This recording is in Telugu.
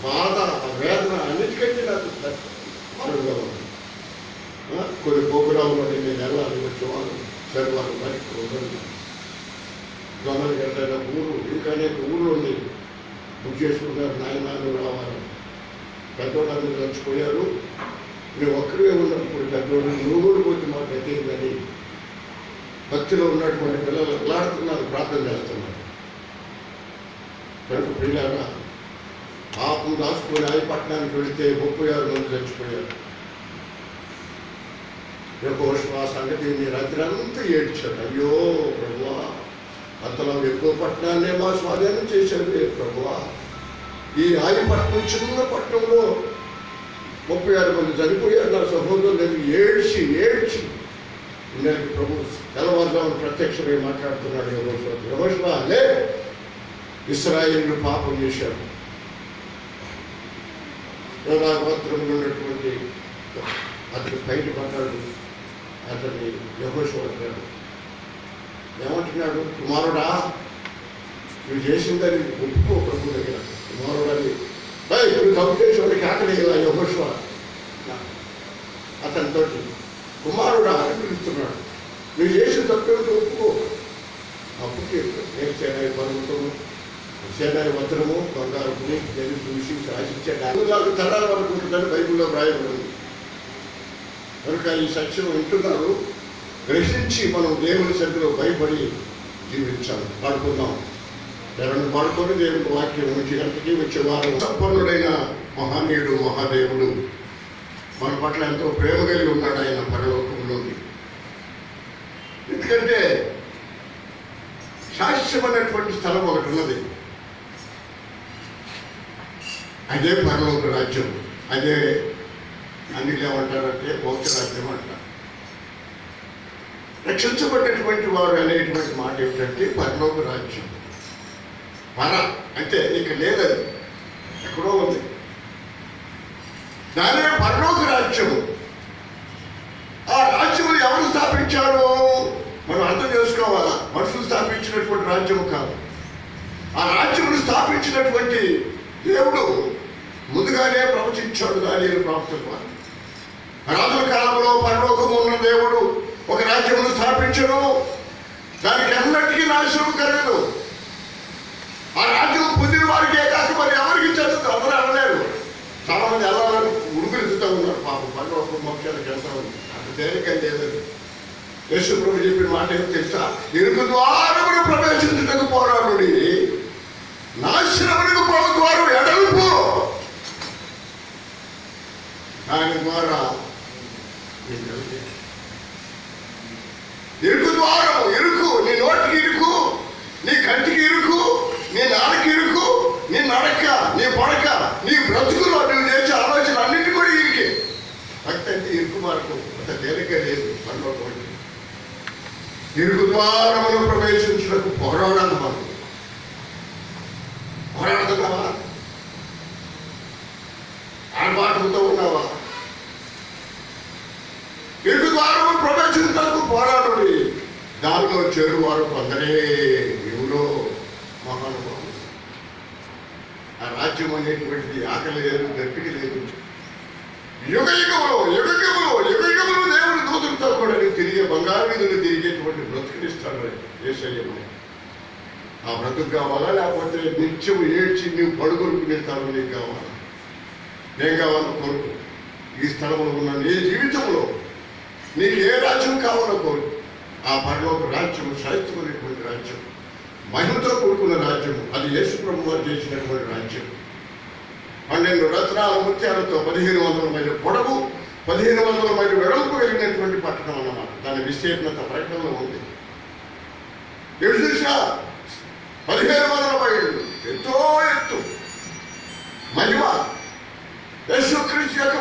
బాధ, ఆ వేదన అన్నిటికంటే నాకు మరుగుగా ఉంది. కొన్ని ప్రోగ్రాంలో నేను వెళ్ళాలి, వచ్చేవాళ్ళు శనివారం బయటకు గమని గంట ఊరు, ఇంకా అనేక ఊళ్ళు ఉన్నాయి. బుక్ చేసుకున్నారు, నాయనాలు రావాలి. పెద్దోళ్ళందరూ చచ్చిపోయారు. మేము ఒక్కరే ఉన్నప్పుడు పెద్దోళ్ళు నువ్వు కూడా పోతే మాకు గతేందని భక్తిలో ఉన్నటువంటి పిల్లలు వెళ్ళాడుతున్నారు, ప్రార్థన చేస్తున్నారు. కనుక పిల్లగా పాపం దాచుకొని పట్టణానికి వెళితే 36 మంది చచ్చిపోయారు. యెహోషువ సంగతి రాత్రి అంతా ఏడ్చాడు. అయ్యో ప్రభువా, అంతలో ఎక్కువ పట్టణాన్నే మా స్వాధీనం చేశారు ప్రభువా. ఈ పట్టణం చిన్న పట్టణంలో 36 మంది చనిపోయారు. నా సహోదరులు ఏడ్చి నెలకి ప్రభు తెల్లవారుజామున ప్రత్యక్షమై మాట్లాడుతున్నాడు. యెహోషువ లే, ఇశ్రాయేలు పాపం చేశారు. గోత్రంలో ఉన్నటువంటి అతను బయటపడ్డాడు. అతన్ని యెహోషువ అంటాడు, ఏమంటున్నాడు? కుమారుడా, నువ్వు చేసిందని ఒప్పుకో ప్రభు దగ్గర. కుమారుడని నువ్వు తప్పు చేసేవాడికి ఆకలి ఇలా యెహోషువ అతనితో కుమారుడా అని పిలుస్తున్నాడు. నువ్వు చేసిన తప్పేమిటో ఒప్పుకో. అప్పుకి నేను సేనాయి పర్వతము, సేనాయి వజ్రము, బంగారు నేను చూసి శాసించాడు. 4 తరాల వరకు ఉంటుందని బైబిల్లో వ్రాయబడింది. కనుక ఈ సత్యం వింటున్నారు, గ్రహించి మనం దేవుని సన్నిధిలో భయపడి జీవించాలి. పాడుకుందాం. ఎవరిని పాడుకొని దేవుని వాక్యం 1 గంటకి వచ్చేవారు. సంపన్నుడైన మహానీయుడు, మహాదేవుడు మన పట్ల ఎంతో ప్రేమ కలిగి ఉన్నాడు ఆయన పరలోకంలోకి. ఎందుకంటే శాశ్వతమైనటువంటి స్థలం ఒకటి ఉన్నది. అదే పరలోక రాజ్యం. అదే అన్ని ఏమంటారంటే మోక్ష రాజ్యం అంటారు. రక్షించబడినటువంటి వారు అనేటువంటి మాట ఏమిటంటే పరలోక రాజ్యం. పర అంటే ఇక లేదది, ఎక్కడో ఉంది. దానినే పరలోక రాజ్యము. ఆ రాజ్యములు ఎవరు స్థాపించారో మనం అర్థం చేసుకోవాలా. మనుషులు స్థాపించినటువంటి రాజ్యము కాదు. ఆ రాజ్యమును స్థాపించినటువంటి దేవుడు ముందుగానే ప్రవచించాడు. దానియేలు ప్రవక్త రాజుల కాలంలో పరలోకము ఉన్న దేవుడు ఒక రాజ్యమును స్థాపించను, దానికి ఎన్నటికీ నాశనం కలగదు. ఆ రాజ్యం పొందిన వారికే కాక మరి ఎవరికి చెందుతుంది? అందరూ అనలేరు. చాలా మంది వెళ్ళాలని ఉడుకులుతూ ఉన్నారు. పాపం పరలోకం మోక్షానికి వెళ్తా ఉంది. అంత తేలిక లేదని యేసు ప్రభు చెప్పిన మాట ఏమో తెలుసా? ఇరుకు ద్వారమును ప్రవేశించుటకు పోరాడుడి, నాశనమునకు పోవు ద్వారం ఎడలుపు. దాని ద్వారా ఇరుకు ద్వారం, ఇరుకు, నీ నోటికి ఇరుకు, నీ కంటికి ఇరుకు, నీ నాలుగు ఇరుకు, నీ నడక, నీ పడక, నీ బ్రతుకులో నువ్వు చేసే ఆలోచన అన్నింటి కూడా ఇరికే. భక్తి అంటే ఇరుకు మార్గం అంత తేలిక లేదు. పరలోకం ఇరుకు ద్వారమును ప్రవేశించడానికి పోరాడాలి. మనం పోరాడుతున్నావా? ఆడబాటుతో ఉన్నావా? ఇరుకు ద్వారము ప్రవేశించడానికి పోరాడుడి, దానిలో చేరువారు కొందరే. ఎవరో మహానుభావులు. ఆ రాజ్యం అనేటువంటిది ఆకలి లేదు, దప్పిక లేదు. యుగయుగములు దేవుని దూతులతో కూడా తిరిగే బంగారు నిధులు తిరిగేటువంటి బ్రతుకునిస్తాడు యేసయ్యను. ఆ బ్రతుకు కావాలా? లేకపోతే నిత్యం ఏడ్చి నువ్వు పడుకొనుకునే స్థలం నీకు కావాలా? ఏం కావాలో కోరుకు. ఈ స్థలంలో ఉన్న నీ జీవితంలో నీకు ఏ రాజ్యం కావాలో కోరుకు. ఆ పరలోక రాజ్యం శాశ్వతమైనటువంటి రాజ్యం, మహిమతో కూడుకున్న రాజ్యము. అది యేసు ప్రభు వారు చేసినటువంటి రాజ్యం. 12 రత్నాల ముత్యాలతో 1500 మైళ్ళ పొడవు, 1500 మైళ్ళ వెడల్పు కలిగినటువంటి పట్టణం అన్నమాట. దాని విస్తీర్ణత ప్రకటనలో ఉంది. ఎటు చూసినా 1500 మైళ్ళు ఎంతో ఎత్తు. మహిమ యేసుక్రీస్తు యొక్క